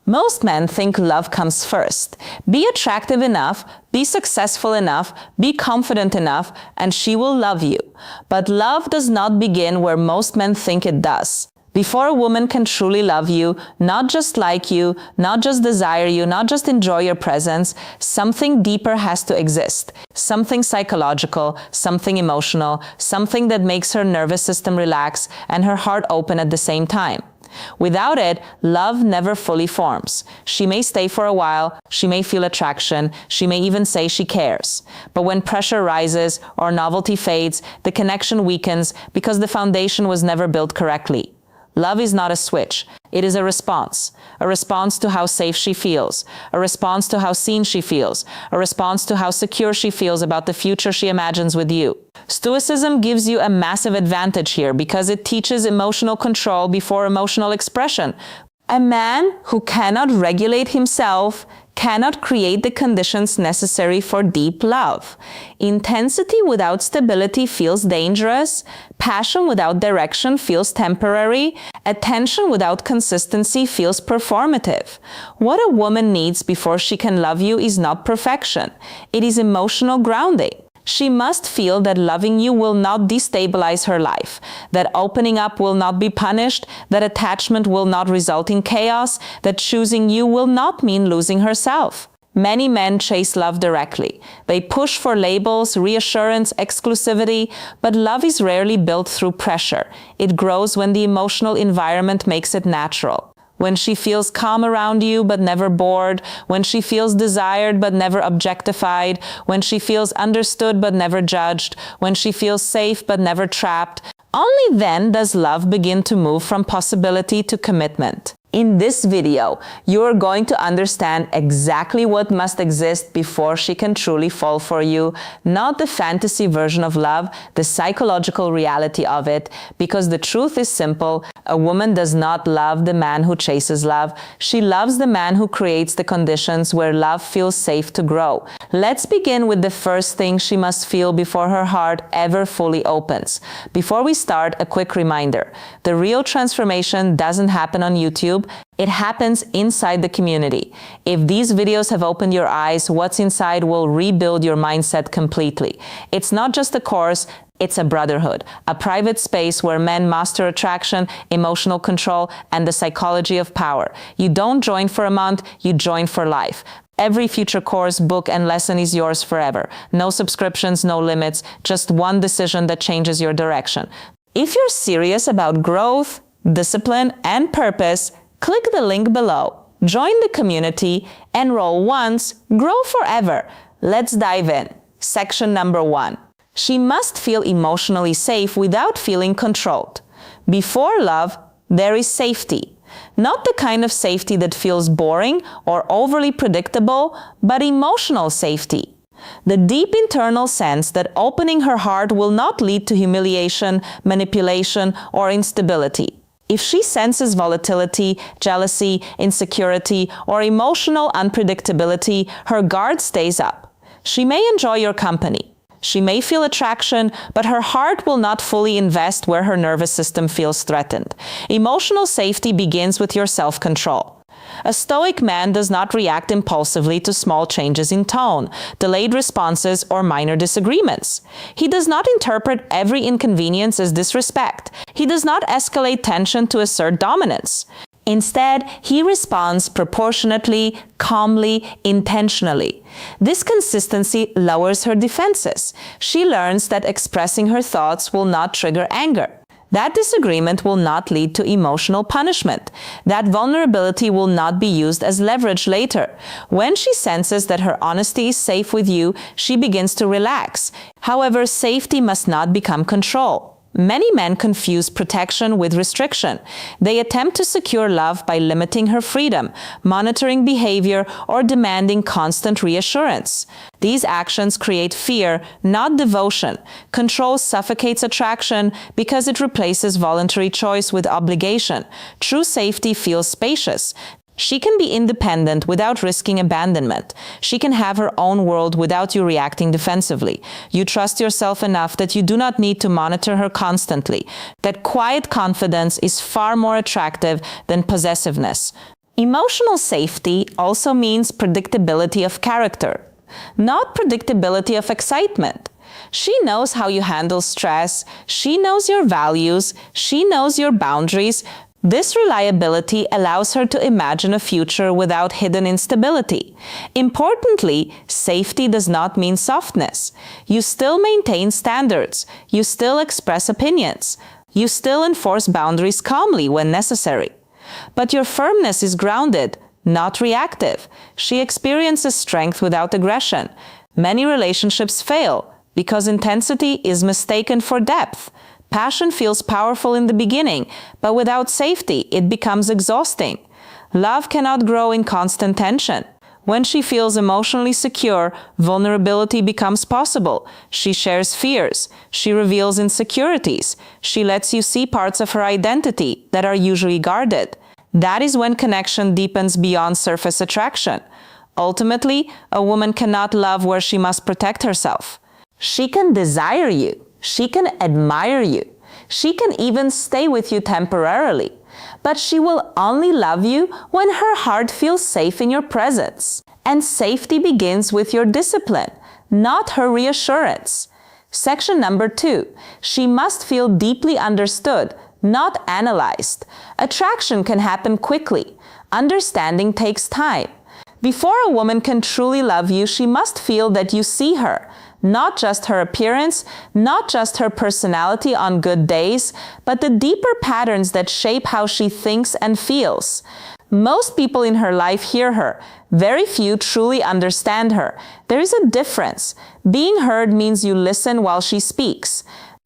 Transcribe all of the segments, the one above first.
Most men think love comes first. Be attractive enough, be successful enough, be confident enough, and she will love you. But love does not begin where most men think it does. Before a woman can truly love you, not just like you, not just desire you, not just enjoy your presence, something deeper has to exist. Something psychological, something emotional, something that makes her nervous system relax and her heart open at the same time. Without it, love never fully forms. She may stay for a while, she may feel attraction, she may even say she cares. But when pressure rises or novelty fades, the connection weakens because the foundation was never built correctly. Love is not a switch. It is a response to how safe she feels, a response to how seen she feels, a response to how secure she feels about the future she imagines with you. Stoicism gives you a massive advantage here because it teaches emotional control before emotional expression. A man who cannot regulate himself cannot create the conditions necessary for deep love. Intensity without stability feels dangerous. Passion without direction feels temporary. Attention without consistency feels performative. What a woman needs before she can love you is not perfection. It is emotional grounding. She must feel that loving you will not destabilize her life, that opening up will not be punished, that attachment will not result in chaos, that choosing you will not mean losing herself. Many men chase love directly. They push for labels, reassurance, exclusivity, but love is rarely built through pressure. It grows when the emotional environment makes it natural. When she feels calm around you but never bored, when she feels desired but never objectified, when she feels understood but never judged, when she feels safe but never trapped, only then does love begin to move from possibility to commitment. In this video, you are going to understand exactly what must exist before she can truly fall for you, not the fantasy version of love, the psychological reality of it, because the truth is simple. A woman does not love the man who chases love. She loves the man who creates the conditions where love feels safe to grow. Let's begin with the first thing she must feel before her heart ever fully opens. Before we start, a quick reminder. The real transformation doesn't happen on YouTube. It happens inside the community. If these videos have opened your eyes, what's inside will rebuild your mindset completely. It's not just a course, it's a brotherhood, a private space where men master attraction, emotional control, and the psychology of power. You don't join for a month, you join for life. Every future course, book, and lesson is yours forever. No subscriptions, no limits, just one decision that changes your direction. If you're serious about growth, discipline, and purpose, click the link below. Join the community, enroll once, grow forever. Let's dive in. Section number 1. She must feel emotionally safe without feeling controlled. Before love, there is safety. Not the kind of safety that feels boring or overly predictable, but emotional safety. The deep internal sense that opening her heart will not lead to humiliation, manipulation, or instability. If she senses volatility, jealousy, insecurity, or emotional unpredictability, her guard stays up. She may enjoy your company. She may feel attraction, but her heart will not fully invest where her nervous system feels threatened. Emotional safety begins with your self-control. A stoic man does not react impulsively to small changes in tone, delayed responses, or minor disagreements. He does not interpret every inconvenience as disrespect. He does not escalate tension to assert dominance. Instead, he responds proportionately, calmly, intentionally. This consistency lowers her defenses. She learns that expressing her thoughts will not trigger anger. That disagreement will not lead to emotional punishment. That vulnerability will not be used as leverage later. When she senses that her honesty is safe with you, she begins to relax. However, safety must not become control. Many men confuse protection with restriction. They attempt to secure love by limiting her freedom, monitoring behavior, or demanding constant reassurance. These actions create fear, not devotion. Control suffocates attraction because it replaces voluntary choice with obligation. True safety feels spacious. She can be independent without risking abandonment. She can have her own world without you reacting defensively. You trust yourself enough that you do not need to monitor her constantly. That quiet confidence is far more attractive than possessiveness. Emotional safety also means predictability of character, not predictability of excitement. She knows how you handle stress, she knows your values, she knows your boundaries. This reliability allows her to imagine a future without hidden instability. Importantly, safety does not mean softness. You still maintain standards, you still express opinions, you still enforce boundaries calmly when necessary. But your firmness is grounded, not reactive. She experiences strength without aggression. Many relationships fail because intensity is mistaken for depth. Passion feels powerful in the beginning, but without safety, it becomes exhausting. Love cannot grow in constant tension. When she feels emotionally secure, vulnerability becomes possible. She shares fears. She reveals insecurities. She lets you see parts of her identity that are usually guarded. That is when connection deepens beyond surface attraction. Ultimately, a woman cannot love where she must protect herself. She can desire you. She can admire you. She can even stay with you temporarily. But she will only love you when her heart feels safe in your presence. And safety begins with your discipline, not her reassurance. Section number 2. She must feel deeply understood, not analyzed. Attraction can happen quickly. Understanding takes time. Before a woman can truly love you, she must feel that you see her. Not just her appearance, not just her personality on good days, but the deeper patterns that shape how she thinks and feels. Most people in her life hear her. Very few truly understand her. There is a difference. Being heard means you listen while she speaks.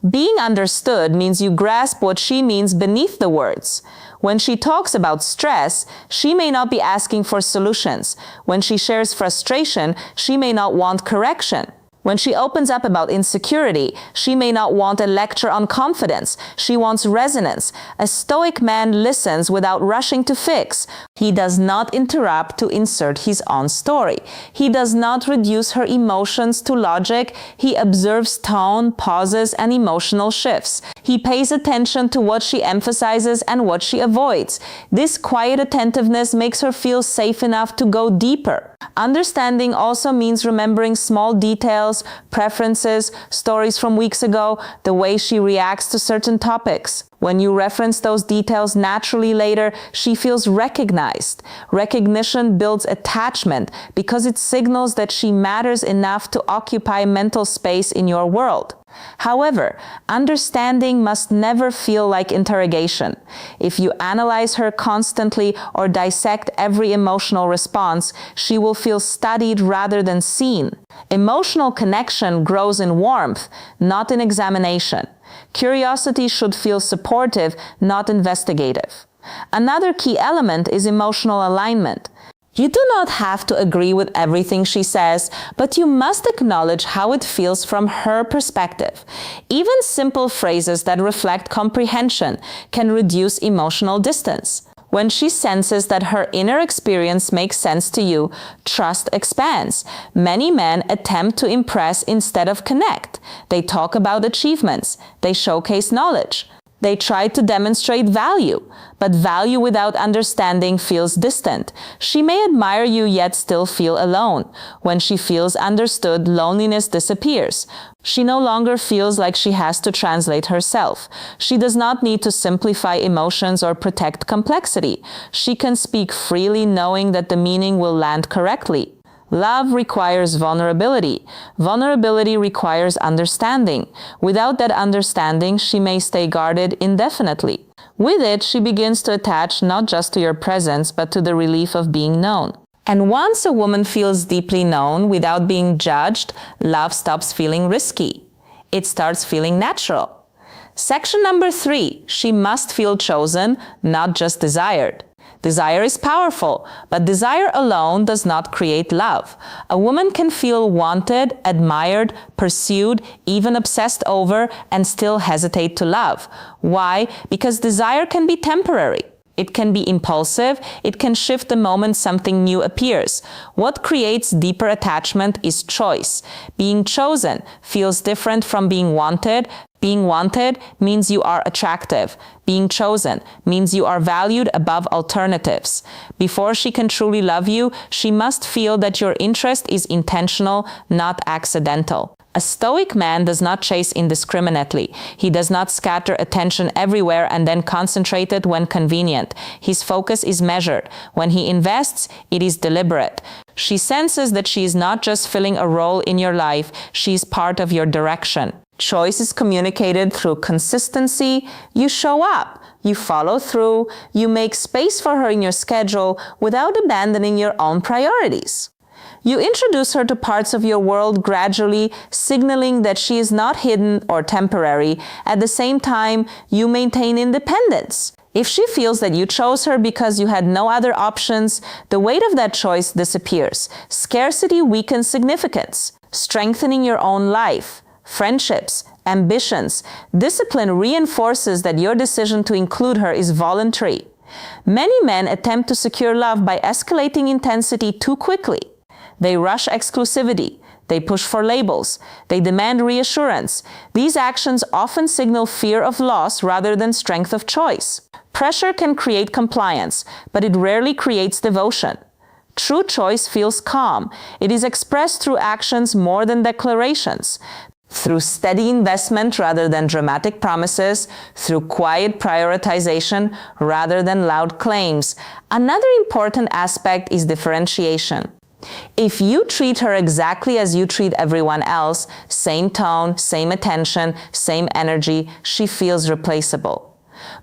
Being understood means you grasp what she means beneath the words. When she talks about stress, she may not be asking for solutions. When she shares frustration, she may not want correction. When she opens up about insecurity, she may not want a lecture on confidence. She wants resonance. A stoic man listens without rushing to fix. He does not interrupt to insert his own story. He does not reduce her emotions to logic. He observes tone, pauses, and emotional shifts. He pays attention to what she emphasizes and what she avoids. This quiet attentiveness makes her feel safe enough to go deeper. Understanding also means remembering small details, preferences, stories from weeks ago, the way she reacts to certain topics. When you reference those details naturally later, she feels recognized. Recognition builds attachment because it signals that she matters enough to occupy mental space in your world. However, understanding must never feel like interrogation. If you analyze her constantly or dissect every emotional response, she will feel studied rather than seen. Emotional connection grows in warmth, not in examination. Curiosity should feel supportive, not investigative. Another key element is emotional alignment. You do not have to agree with everything she says, but you must acknowledge how it feels from her perspective. Even simple phrases that reflect comprehension can reduce emotional distance. When she senses that her inner experience makes sense to you, trust expands. Many men attempt to impress instead of connect. They talk about achievements. They showcase knowledge. They try to demonstrate value, but value without understanding feels distant. She may admire you yet still feel alone. When she feels understood, loneliness disappears. She no longer feels like she has to translate herself. She does not need to simplify emotions or protect complexity. She can speak freely knowing that the meaning will land correctly. Love requires vulnerability. Vulnerability requires understanding. Without that understanding, she may stay guarded indefinitely. With it, she begins to attach not just to your presence, but to the relief of being known. And once a woman feels deeply known without being judged, love stops feeling risky. It starts feeling natural. Section number 3, she must feel chosen, not just desired. Desire is powerful, but desire alone does not create love. A woman can feel wanted, admired, pursued, even obsessed over, and still hesitate to love. Why? Because desire can be temporary. It can be impulsive. It can shift the moment something new appears. What creates deeper attachment is choice. Being chosen feels different from being wanted. Being wanted means you are attractive. Being chosen means you are valued above alternatives. Before she can truly love you, she must feel that your interest is intentional, not accidental. A stoic man does not chase indiscriminately. He does not scatter attention everywhere and then concentrate it when convenient. His focus is measured. When he invests, it is deliberate. She senses that she is not just filling a role in your life, she is part of your direction. Choice is communicated through consistency. You show up, you follow through, you make space for her in your schedule without abandoning your own priorities. You introduce her to parts of your world gradually, signaling that she is not hidden or temporary. At the same time, you maintain independence. If she feels that you chose her because you had no other options, the weight of that choice disappears. Scarcity weakens significance, strengthening your own life, friendships, ambitions. Discipline reinforces that your decision to include her is voluntary. Many men attempt to secure love by escalating intensity too quickly. They rush exclusivity. They push for labels. They demand reassurance. These actions often signal fear of loss rather than strength of choice. Pressure can create compliance, but it rarely creates devotion. True choice feels calm. It is expressed through actions more than declarations. Through steady investment rather than dramatic promises, through quiet prioritization rather than loud claims. Another important aspect is differentiation. If you treat her exactly as you treat everyone else, same tone, same attention, same energy, she feels replaceable.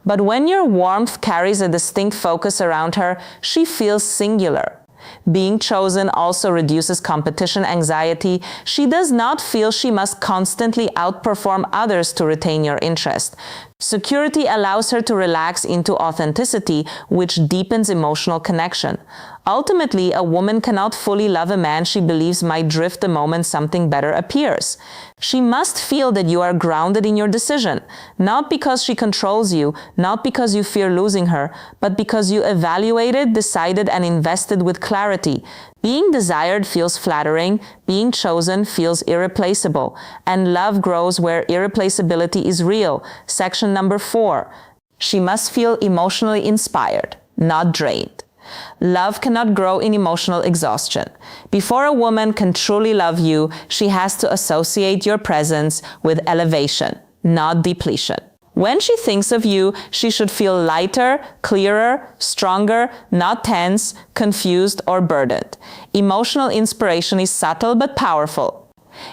But when your warmth carries a distinct focus around her, she feels singular. Being chosen also reduces competition anxiety. She does not feel she must constantly outperform others to retain your interest. Security allows her to relax into authenticity, which deepens emotional connection. Ultimately, a woman cannot fully love a man she believes might drift the moment something better appears. She must feel that you are grounded in your decision, not because she controls you, not because you fear losing her, but because you evaluated, decided, and invested with clarity. Being desired feels flattering, being chosen feels irreplaceable, and love grows where irreplaceability is real. Section number 4. She must feel emotionally inspired, not drained. Love cannot grow in emotional exhaustion. Before a woman can truly love you, she has to associate your presence with elevation, not depletion. When she thinks of you, she should feel lighter, clearer, stronger, not tense, confused, or burdened. Emotional inspiration is subtle but powerful.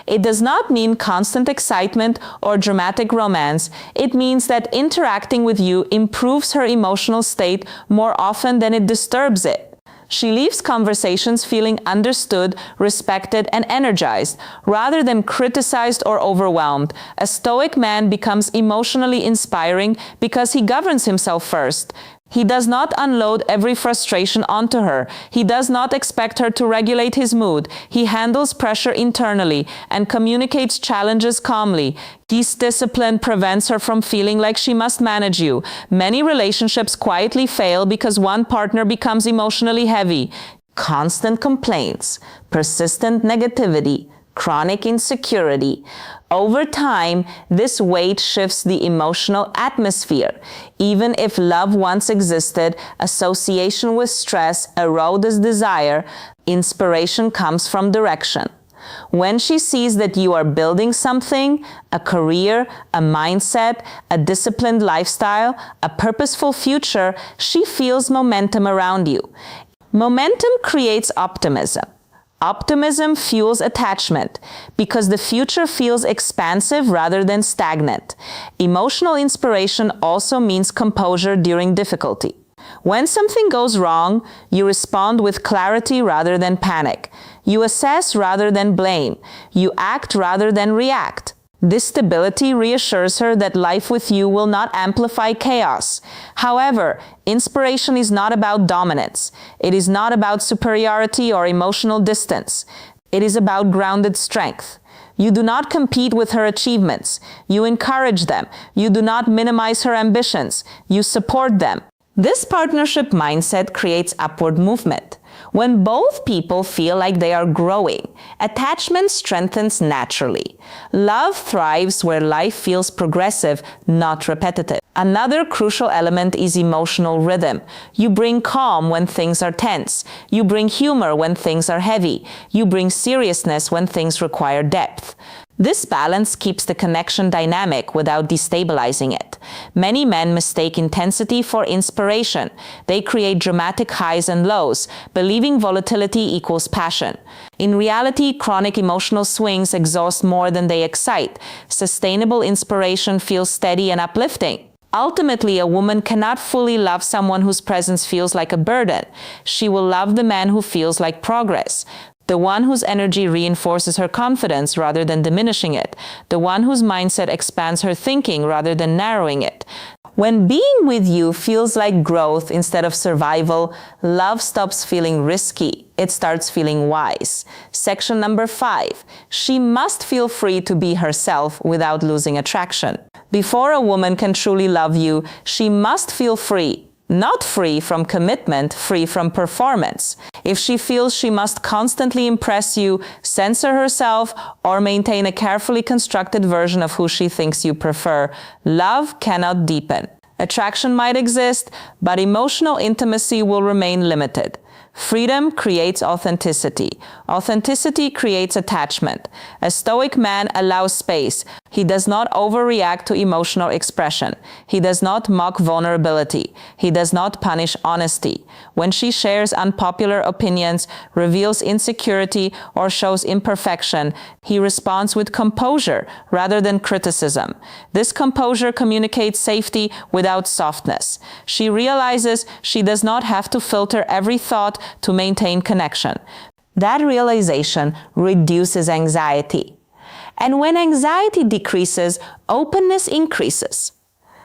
It does not mean constant excitement or dramatic romance. It means that interacting with you improves her emotional state more often than it disturbs it. She leaves conversations feeling understood, respected, and energized, rather than criticized or overwhelmed. A stoic man becomes emotionally inspiring because he governs himself first. He does not unload every frustration onto her. He does not expect her to regulate his mood. He handles pressure internally and communicates challenges calmly. This discipline prevents her from feeling like she must manage you. Many relationships quietly fail because one partner becomes emotionally heavy. Constant complaints, persistent negativity, chronic insecurity. Over time, this weight shifts the emotional atmosphere. Even if love once existed, association with stress erodes desire. Inspiration comes from direction. When she sees that you are building something, a career, a mindset, a disciplined lifestyle, a purposeful future, she feels momentum around you. Momentum creates optimism. Optimism fuels attachment because the future feels expansive rather than stagnant. Emotional inspiration also means composure during difficulty. When something goes wrong, you respond with clarity rather than panic. You assess rather than blame. You act rather than react. This stability reassures her that life with you will not amplify chaos. However, inspiration is not about dominance. It is not about superiority or emotional distance. It is about grounded strength. You do not compete with her achievements. You encourage them. You do not minimize her ambitions. You support them. This partnership mindset creates upward movement. When both people feel like they are growing, attachment strengthens naturally. Love thrives where life feels progressive, not repetitive. Another crucial element is emotional rhythm. You bring calm when things are tense. You bring humor when things are heavy. You bring seriousness when things require depth. This balance keeps the connection dynamic without destabilizing it. Many men mistake intensity for inspiration. They create dramatic highs and lows, believing volatility equals passion. In reality, chronic emotional swings exhaust more than they excite. Sustainable inspiration feels steady and uplifting. Ultimately, a woman cannot fully love someone whose presence feels like a burden. She will love the man who feels like progress. The one whose energy reinforces her confidence rather than diminishing it. The one whose mindset expands her thinking rather than narrowing it. When being with you feels like growth instead of survival, love stops feeling risky. It starts feeling wise. Section number 5. She must feel free to be herself without losing attraction. Before a woman can truly love you, she must feel free. Not free from commitment, free from performance. If she feels she must constantly impress you, censor herself, or maintain a carefully constructed version of who she thinks you prefer, love cannot deepen. Attraction might exist, but emotional intimacy will remain limited. Freedom creates authenticity. Authenticity creates attachment. A stoic man allows space. He does not overreact to emotional expression. He does not mock vulnerability. He does not punish honesty. When she shares unpopular opinions, reveals insecurity, or shows imperfection, he responds with composure rather than criticism. This composure communicates safety without softness. She realizes she does not have to filter every thought to maintain connection. That realization reduces anxiety. And when anxiety decreases, openness increases.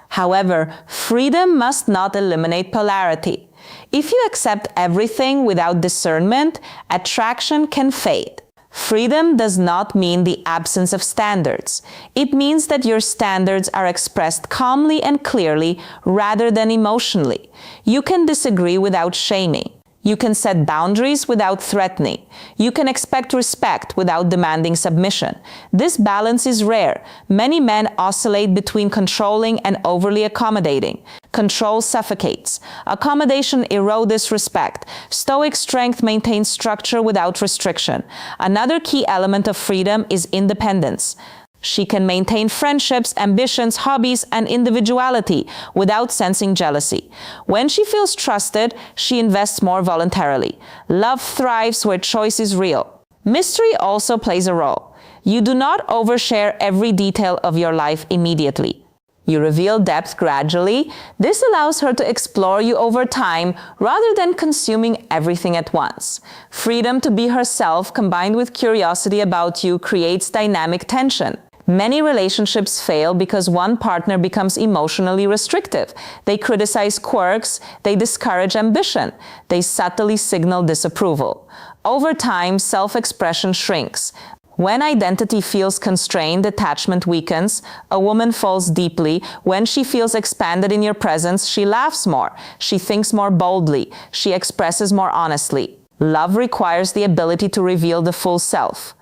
However, freedom must not eliminate polarity. If you accept everything without discernment, attraction can fade. Freedom does not mean the absence of standards. It means that your standards are expressed calmly and clearly rather than emotionally. You can disagree without shaming. You can set boundaries without threatening. You can expect respect without demanding submission. This balance is rare. Many men oscillate between controlling and overly accommodating. Control suffocates. Accommodation erodes respect. Stoic strength maintains structure without restriction. Another key element of freedom is independence. She can maintain friendships, ambitions, hobbies, and individuality without sensing jealousy. When she feels trusted, she invests more voluntarily. Love thrives where choice is real. Mystery also plays a role. You do not overshare every detail of your life immediately. You reveal depth gradually. This allows her to explore you over time rather than consuming everything at once. Freedom to be herself combined with curiosity about you creates dynamic tension. Many relationships fail because one partner becomes emotionally restrictive. They criticize quirks, they discourage ambition, they subtly signal disapproval. Over time, self-expression shrinks. When identity feels constrained, attachment weakens. A woman falls deeply. When she feels expanded in your presence, she laughs more. She thinks more boldly. She expresses more honestly. Love requires the ability to reveal the full self.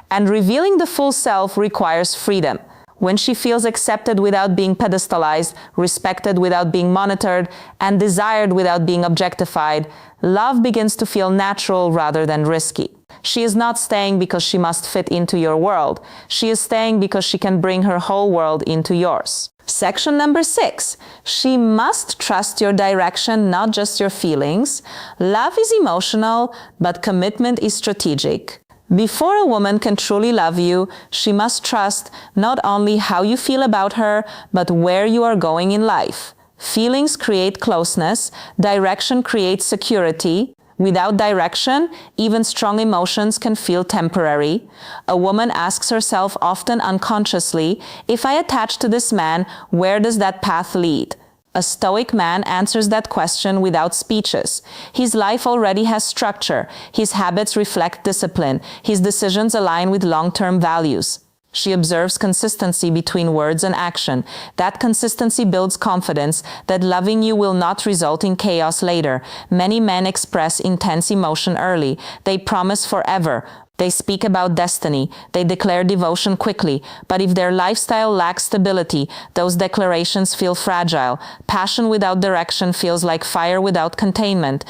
And revealing the full self requires freedom. When she feels accepted without being pedestalized, respected without being monitored, and desired without being objectified, love begins to feel natural rather than risky. She is not staying because she must fit into your world. She is staying because she can bring her whole world into yours. Section number 6. She must trust your direction, not just your feelings. Love is emotional, but commitment is strategic. Before a woman can truly love you, she must trust not only how you feel about her, but where you are going in life. Feelings create closeness, direction creates security. Without direction, even strong emotions can feel temporary. A woman asks herself often unconsciously, if I attach to this man, where does that path lead? A stoic man answers that question without speeches. His life already has structure. His habits reflect discipline. His decisions align with long-term values. She observes consistency between words and action. That consistency builds confidence that loving you will not result in chaos later. Many men express intense emotion early. They promise forever. They speak about destiny. They declare devotion quickly. But if their lifestyle lacks stability, those declarations feel fragile. Passion without direction feels like fire without containment.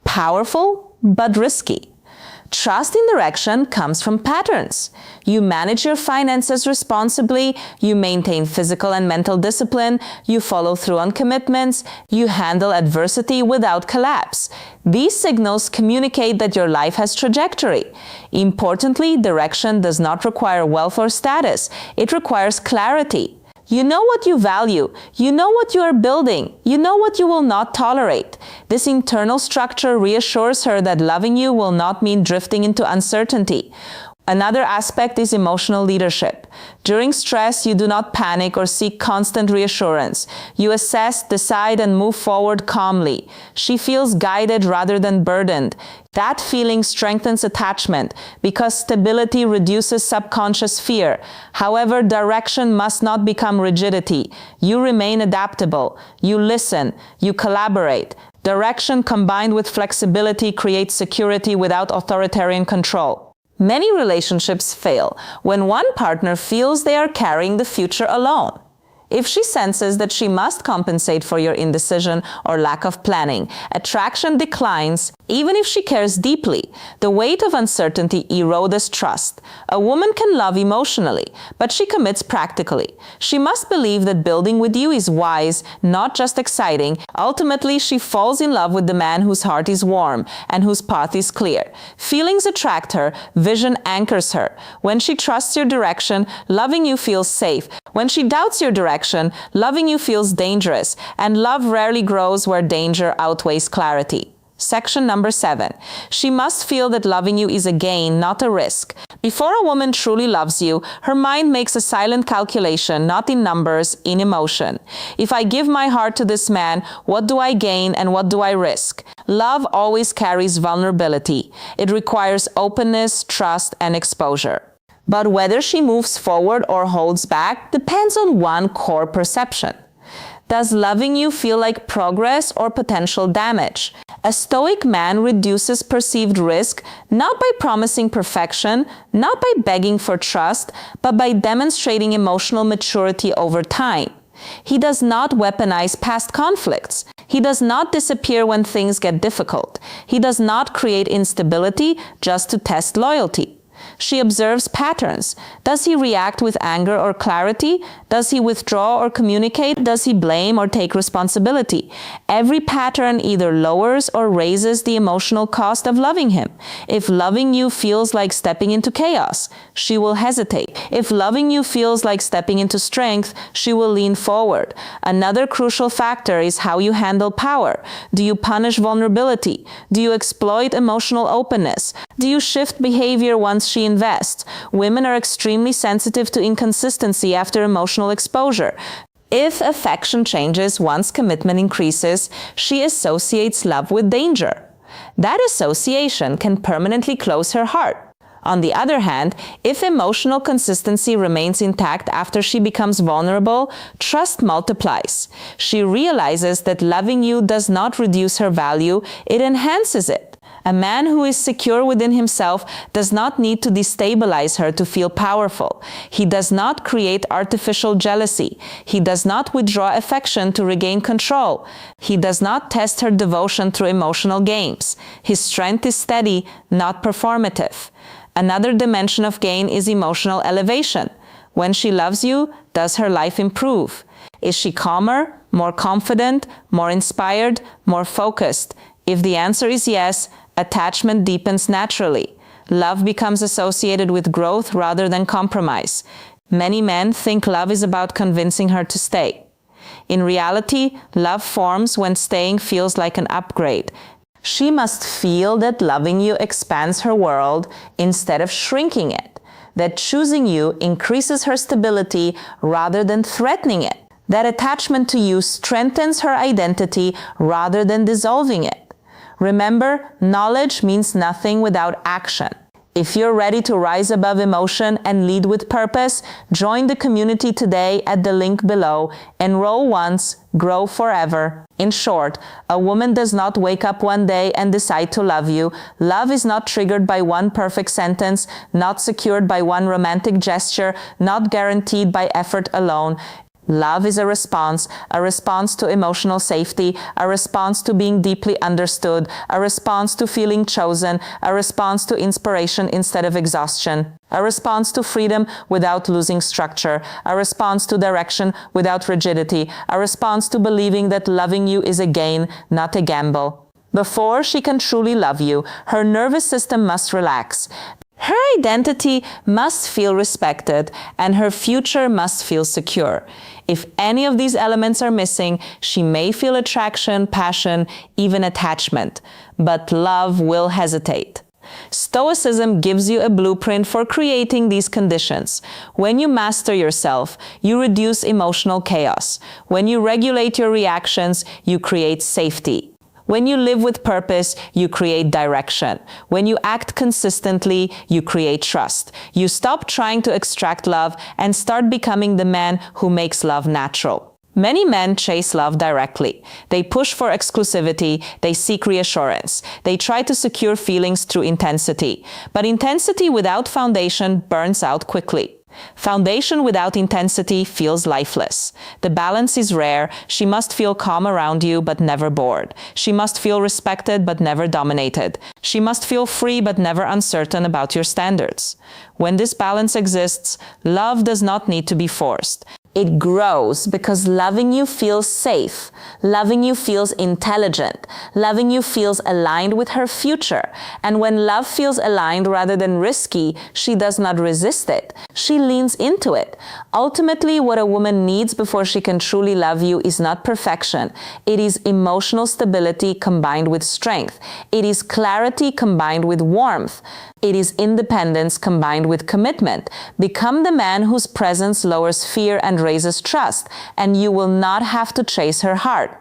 Powerful, but risky. Trust in direction comes from patterns. You manage your finances responsibly, you maintain physical and mental discipline, you follow through on commitments, you handle adversity without collapse. These signals communicate that your life has trajectory. Importantly, direction does not require wealth or status. It requires clarity. You know what you value. You know what you are building. You know what you will not tolerate. This internal structure reassures her that loving you will not mean drifting into uncertainty. Another aspect is emotional leadership. During stress, you do not panic or seek constant reassurance. You assess, decide, and move forward calmly. She feels guided rather than burdened. That feeling strengthens attachment because stability reduces subconscious fear. However, direction must not become rigidity. You remain adaptable. You listen. You collaborate. Direction combined with flexibility creates security without authoritarian control. Many relationships fail when one partner feels they are carrying the future alone. If she senses that she must compensate for your indecision or lack of planning, attraction declines. Even if she cares deeply, the weight of uncertainty erodes trust. A woman can love emotionally, but she commits practically. She must believe that building with you is wise, not just exciting. Ultimately, she falls in love with the man whose heart is warm and whose path is clear. Feelings attract her, vision anchors her. When she trusts your direction, loving you feels safe. When she doubts your direction, loving you feels dangerous, and love rarely grows where danger outweighs clarity. Section number 7. She must feel that loving you is a gain, not a risk. Before a woman truly loves you, her mind makes a silent calculation, not in numbers, in emotion. If I give my heart to this man, what do I gain and what do I risk? Love always carries vulnerability. It requires openness, trust, and exposure. But whether she moves forward or holds back depends on one core perception. Does loving you feel like progress or potential damage? A stoic man reduces perceived risk not by promising perfection, not by begging for trust, but by demonstrating emotional maturity over time. He does not weaponize past conflicts. He does not disappear when things get difficult. He does not create instability just to test loyalty. She observes patterns. Does he react with anger or clarity? Does he withdraw or communicate? Does he blame or take responsibility? Every pattern either lowers or raises the emotional cost of loving him. If loving you feels like stepping into chaos, she will hesitate. If loving you feels like stepping into strength, she will lean forward. Another crucial factor is how you handle power. Do you punish vulnerability? Do you exploit emotional openness? Do you shift behavior once she invests? Women are extremely sensitive to inconsistency after emotional exposure. If affection changes once commitment increases, she associates love with danger. That association can permanently close her heart. On the other hand, if emotional consistency remains intact after she becomes vulnerable, trust multiplies. She realizes that loving you does not reduce her value, it enhances it. A man who is secure within himself does not need to destabilize her to feel powerful. He does not create artificial jealousy. He does not withdraw affection to regain control. He does not test her devotion through emotional games. His strength is steady, not performative. Another dimension of gain is emotional elevation. When she loves you, does her life improve? Is she calmer, more confident, more inspired, more focused? If the answer is yes, attachment deepens naturally. Love becomes associated with growth rather than compromise. Many men think love is about convincing her to stay. In reality, love forms when staying feels like an upgrade. She must feel that loving you expands her world instead of shrinking it, that choosing you increases her stability rather than threatening it, that attachment to you strengthens her identity rather than dissolving it. Remember, knowledge means nothing without action. If you're ready to rise above emotion and lead with purpose, join the community today at the link below. Enroll once, grow forever. In short, a woman does not wake up one day and decide to love you. Love is not triggered by one perfect sentence, not secured by one romantic gesture, not guaranteed by effort alone. Love is a response to emotional safety, a response to being deeply understood, a response to feeling chosen, a response to inspiration instead of exhaustion, a response to freedom without losing structure, a response to direction without rigidity, a response to believing that loving you is a gain, not a gamble. Before she can truly love you, her nervous system must relax. Her identity must feel respected, and her future must feel secure. If any of these elements are missing, she may feel attraction, passion, even attachment, but love will hesitate. Stoicism gives you a blueprint for creating these conditions. When you master yourself, you reduce emotional chaos. When you regulate your reactions, you create safety. When you live with purpose, you create direction. When you act consistently, you create trust. You stop trying to extract love and start becoming the man who makes love natural. Many men chase love directly. They push for exclusivity, they seek reassurance. They try to secure feelings through intensity. But intensity without foundation burns out quickly. Foundation without intensity feels lifeless. The balance is rare. She must feel calm around you but never bored. She must feel respected but never dominated. She must feel free but never uncertain about your standards. When this balance exists, love does not need to be forced. It grows because loving you feels safe, loving you feels intelligent, loving you feels aligned with her future. And when love feels aligned rather than risky, she does not resist it. She leans into it. Ultimately, what a woman needs before she can truly love you is not perfection. It is emotional stability combined with strength. It is clarity combined with warmth. It is independence combined with commitment. Become the man whose presence lowers fear and raises trust, and you will not have to chase her heart.